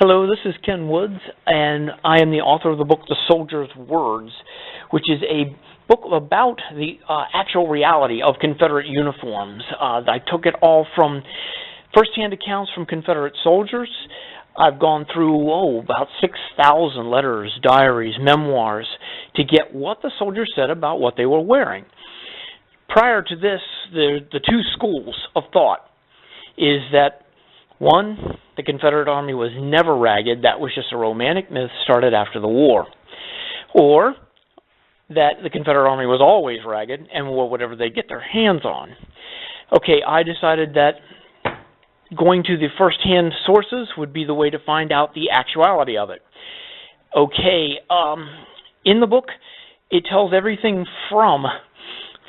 Hello, this is Ken Woods, and I am the author of the book The Soldier's Words, which is a book about the actual reality of Confederate uniforms. I took it all from first-hand accounts from Confederate soldiers. I've gone through, about 6,000 letters, diaries, memoirs, to get what the soldiers said about what they were wearing. Prior to this, the two schools of thought is that, one, the Confederate Army was never ragged. That was just a romantic myth started after the war. Or that the Confederate Army was always ragged and wore whatever they get their hands on. Okay, I decided that going to the first-hand sources would be the way to find out the actuality of it. Okay, in the book, it tells everything from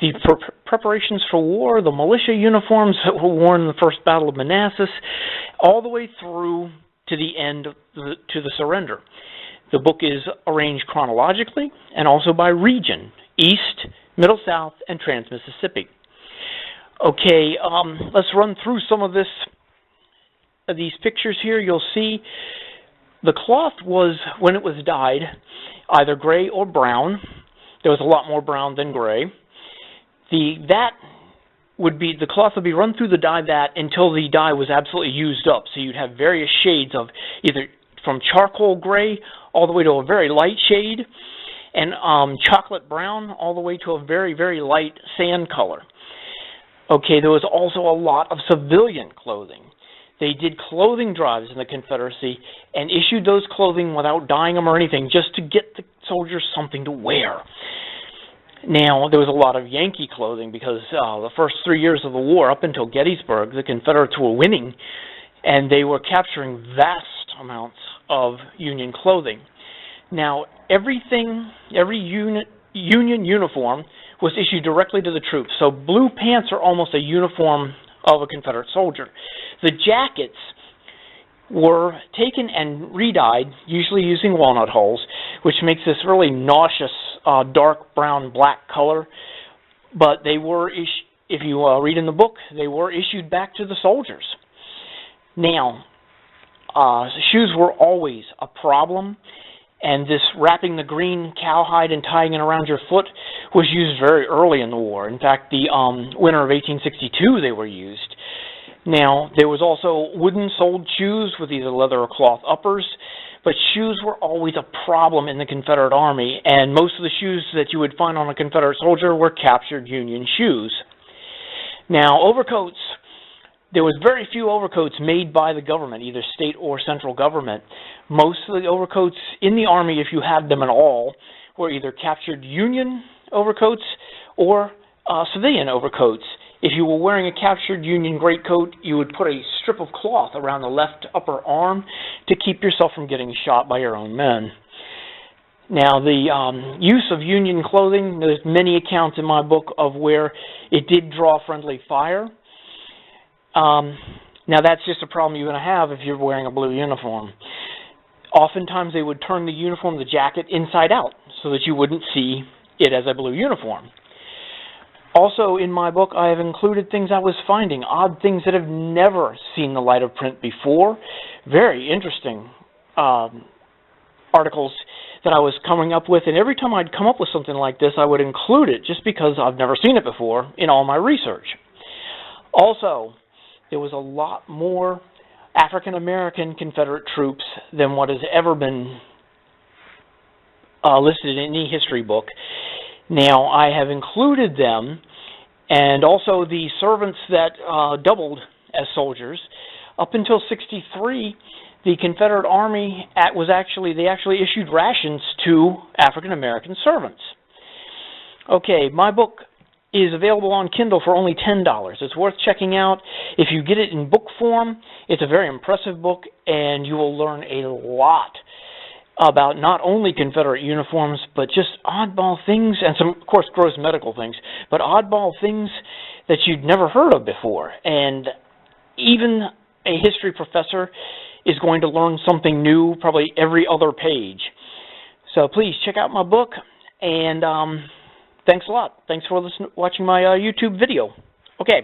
the preparations for war, the militia uniforms that were worn in the First Battle of Manassas, all the way through to the end, to the surrender. The book is arranged chronologically and also by region: East, Middle South, and Trans-Mississippi. Okay, let's run through some of these pictures here. You'll see the cloth was, when it was dyed, either gray or brown. There was a lot more brown than gray. The cloth would be run through the dye vat until the dye was absolutely used up. So you'd have various shades of either from charcoal gray all the way to a very light shade, and chocolate brown all the way to a very, very light sand color. Okay, there was also a lot of civilian clothing. They did clothing drives in the Confederacy and issued those clothing without dyeing them or anything, just to get the soldiers something to wear. Now, there was a lot of Yankee clothing because the first 3 years of the war, up until Gettysburg, the Confederates were winning, and they were capturing vast amounts of Union clothing. Now, every Union uniform was issued directly to the troops. So blue pants are almost a uniform of a Confederate soldier. The jackets were taken and re-dyed, usually using walnut hulls, which makes this really nauseous dark brown black color. But they were, if you read in the book, they were issued back to the soldiers. Now, shoes were always a problem, and this wrapping the green cowhide and tying it around your foot was used very early in the war. In fact, the winter of 1862 they were used. Now, there was also wooden-soled shoes with either leather or cloth uppers, but shoes were always a problem in the Confederate Army, and most of the shoes that you would find on a Confederate soldier were captured Union shoes. Now, overcoats, there was very few overcoats made by the government, either state or central government. Most of the overcoats in the Army, if you had them at all, were either captured Union overcoats or civilian overcoats. If you were wearing a captured Union greatcoat, you would put a strip of cloth around the left upper arm to keep yourself from getting shot by your own men. Now, the use of Union clothing, there's many accounts in my book of where it did draw friendly fire. Now, that's just a problem you're going to have if you're wearing a blue uniform. Oftentimes, they would turn the uniform, the jacket, inside out so that you wouldn't see it as a blue uniform. Also, in my book, I have included things I was finding, odd things that have never seen the light of print before. Very interesting articles that I was coming up with, and every time I'd come up with something like this, I would include it just because I've never seen it before in all my research. Also, there was a lot more African-American Confederate troops than what has ever been listed in any history book. Now, I have included them, and also the servants that doubled as soldiers. Up until '63, the Confederate Army they actually issued rations to African-American servants. Okay, my book is available on Kindle for only $10. It's worth checking out. If you get it in book form, it's a very impressive book, and you will learn a lot about not only Confederate uniforms, but just oddball things, and some, of course, gross medical things, but oddball things that you'd never heard of before. And even a history professor is going to learn something new probably every other page. So please check out my book, and thanks a lot. Thanks for watching my YouTube video. Okay.